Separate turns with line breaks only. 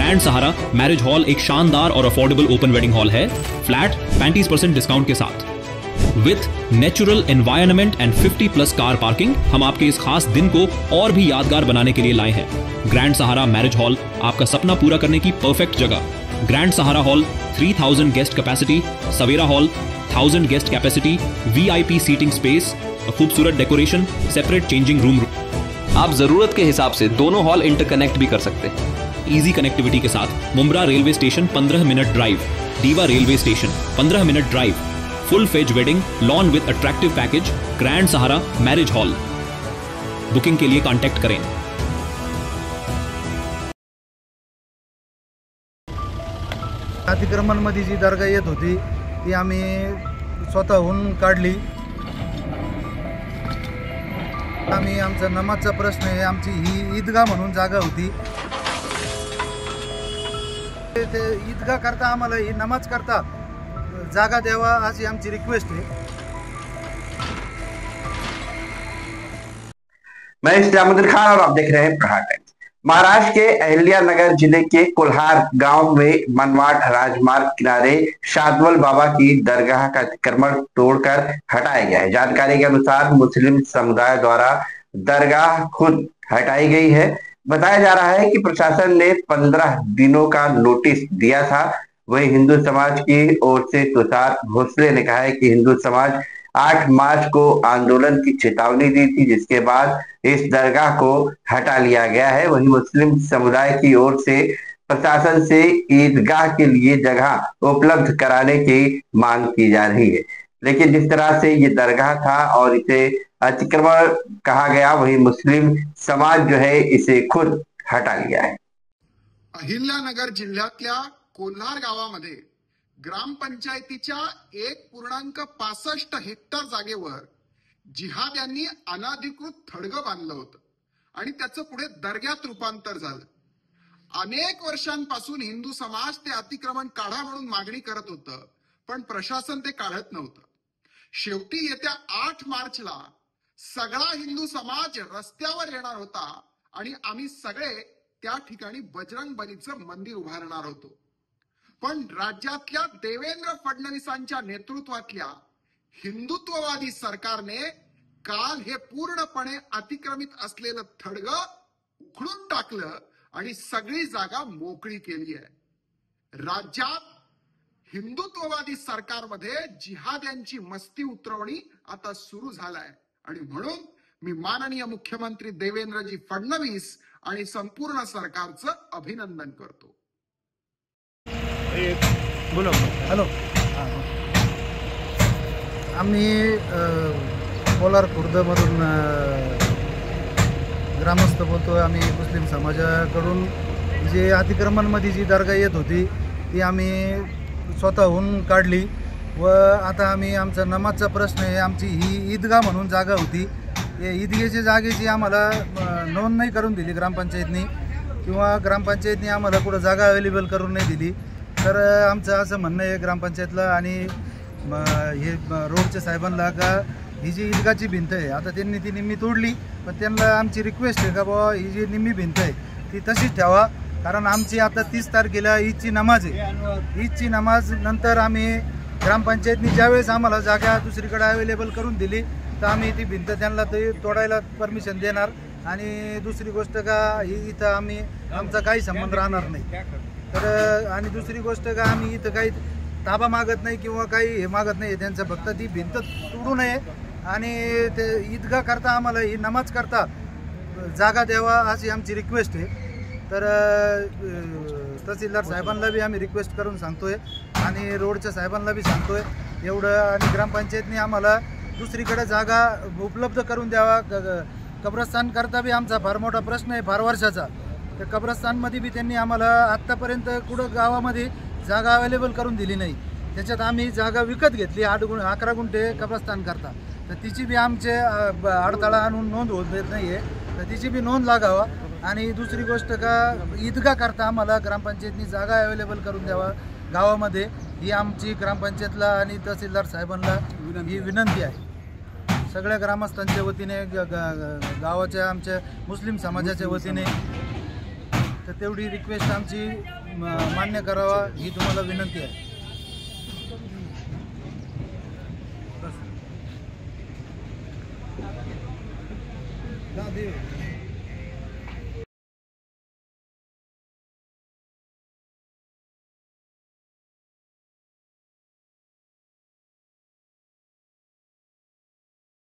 Grand Sahara marriage hall एक शानदार और अफोर्डेबल ओपन वेडिंग हॉल है, फ्लैट 35% डिस्काउंट के साथ। With natural environment and 50+ car parking हम आपके इस खास दिन को और भी यादगार बनाने के लिए लाए हैं। ग्रैंड सहारा मैरिज हॉल आपका सपना पूरा करने की परफेक्ट जगह। Grand Sahara hall 3000 guest capacity, Savera hall 1000 guest capacity, VIP seating space, खूबसूरत डेकोरेशन, सेपरेट चेंजिंग रूम।
आप जरूरत के हिसाब से दोनों हॉल इंटरकनेक्ट भी कर सकते हैं।
इजी कनेक्टिविटी के साथ Mumbra railway station 15 minute drive, Diva railway station 15 minute drive, full phase wedding, lawn with attractive package, grand Sahara marriage hall. Booking के लिए कांटेक्ट करें।
अतिक्रमण मध्ये जी दर्गा येत होती ती आम्ही स्वतःहून काढली। आम्ही आमचा नमाजचा प्रश्न आहे, आमची ही ईदगाह म्हणून जागा होती, ते ईदगाह करता आम्हाला ही नमाज करता जागा द्यावा अशी आमची रिक्वेस्ट है।
मैं इस्लामुद्दीन खान और आप देख रहे हैं प्रहार टाइम्स। महाराष्ट्र के अहिल्यानगर जिले के कुल्हार गांव में मनवाड राजमार्ग किनारे शादवल बाबा की दरगाह का अतिक्रमण तोड़कर हटाया गया है। जानकारी के अनुसार मुस्लिम समुदाय द्वारा दरगाह खुद हटाई गई है। बताया जा रहा है कि प्रशासन ने 15 दिनों का नोटिस दिया था। वही हिंदू समाज की ओर से तुषार भोसले ने कहा है कि हिंदू समाज 8 मार्च को आंदोलन की चेतावनी दी थी, जिसके बाद इस दरगाह को हटा लिया गया है। वहीं मुस्लिम समुदाय की ओर से प्रशासन से ईदगाह के लिए जगह उपलब्ध कराने की मांग की जा रही है, लेकिन जिस तरह से ये दरगाह था और इसे अतिक्रमण कहा गया, वही मुस्लिम समाज जो है इसे खुद हटा लिया है।
अहिल्यानगर जिल्ह्यातल्या कोल्हार गावामध्ये ग्रामपंचायतीच्या 1.65 हेक्टर जागेवर जिहाद यांनी अनाधिकृत थडगं बांधलं होतं आणि त्याचं पुढे दर्ग्यात रूपांतर झालं। अनेक वर्षांपासून हिंदू समाज ते अतिक्रमण काढा म्हणून मागणी करत होतं, पण प्रशासन ते काढत नव्हतं। शेवटी येत्या 8 मार्चला सगळा हिंदू समाज रस्त्यावर येणार होता आणि आम्ही सगळे त्या ठिकाणी बजरंग बलीचं मंदिर उभारणार होतो। पण राज्यातल्या देवेंद्र फडणवीसांच्या नेतृत्वातल्या हिंदुत्ववादी सरकारने काल हे पूर्णपणे अतिक्रमित असलेलं थडगं उखडून टाकलं आणि सगळी जागा मोकळी केली आहे। राज्यात हिंदुत्ववादी सरकारमध्ये जिहाद्यांची मस्ती उतरवणी आता सुरू झालाय आणि म्हणून मी माननीय मुख्यमंत्री देवेंद्रजी फडणवीस आणि संपूर्ण सरकारचं अभिनंदन करतो।
बोलो हॅलो, आम्ही कोलार खुर्दमधून ग्रामस्थ बोलतोय। आम्ही मुस्लिम समाजाकडून जे अतिक्रमणमध्ये जी दरगाह येत होती ती आम्ही स्वतःहून काढली व आता आम्ही आमचा नमाजचा प्रश्न आहे, आमची ही ईदगाह म्हणून जागा होती, या ईदगाहच्या जागेची आम्हाला नोंद नाही करून दिली ग्रामपंचायतनी, किंवा ग्रामपंचायतनी आम्हाला कुठं जागा अवेलेबल करून नाही दिली। तर आमचं असं म्हणणं आहे ग्रामपंचायतला आणि हे रोडच्या साहेबांना का ही जी ईदगाहची भिंत आहे आता त्यांनी ती निम्मी तोडली, पण त्यांना आमची रिक्वेस्ट आहे का बाबा ही जी निम्मी भिंत आहे ती तशीच ठेवा, कारण आमची आता 30 तारखेला ईदची नमाज आहे। ईदची नमाज नंतर आम्ही ग्रामपंचायतनी ज्यावेळेस आम्हाला जागा दुसरीकडे अवेलेबल करून दिली तर आम्ही ती भिंत त्यांना ते तोडायला परमिशन देणार। आणि दुसरी गोष्ट का इथं आम्ही आमचा काही संबंध राहणार नाही। तर आणि दुसरी गोष्ट का आम्ही इथं काही ताबा मागत नाही किंवा काही हे मागत नाही, त्यांचं फक्त ती भिंत तोडू नये आणि ते ईदगाह करता आम्हाला ही नमाज करता जागा द्यावा अशी आमची रिक्वेस्ट आहे। तर तहसीलदार साहेबांना बी आम्ही रिक्वेस्ट करून सांगतोय आणि रोडच्या साहेबांना बी सांगतोय एवढं, आणि ग्रामपंचायतने आम्हाला दुसरीकडे जागा उपलब्ध करून द्यावा। कब्रस्तान करता बी आमचा फार मोठा प्रश्न आहे, फार वर्षाचा। तर कब्रस्तानमध्ये बी त्यांनी आम्हाला आत्तापर्यंत कुठं गावामध्ये जागा अवेलेबल करून दिली नाही, त्याच्यात आम्ही जागा विकत घेतली 11 गुंठे कब्रस्तान करता, तर तिची बी आमचे अडथळा आणून नोंद होत देत नाही आहे, तर तिची बी नोंद लागावा। आणि दुसरी गोष्ट का ईदगाह करता आम्हाला ग्रामपंचायतनी जागा अवेलेबल करून द्यावा गावामध्ये, ही आमची ग्रामपंचायतला आणि तहसीलदार साहेबांना ही विनंती आहे। सगळ्या ग्रामस्थांच्या वतीने गावाच्या आमच्या मुस्लिम समाजाच्या वतीने तर तेवढी रिक्वेस्ट आमची मान्य करावा ही तुम्हाला विनंती आहे. बस.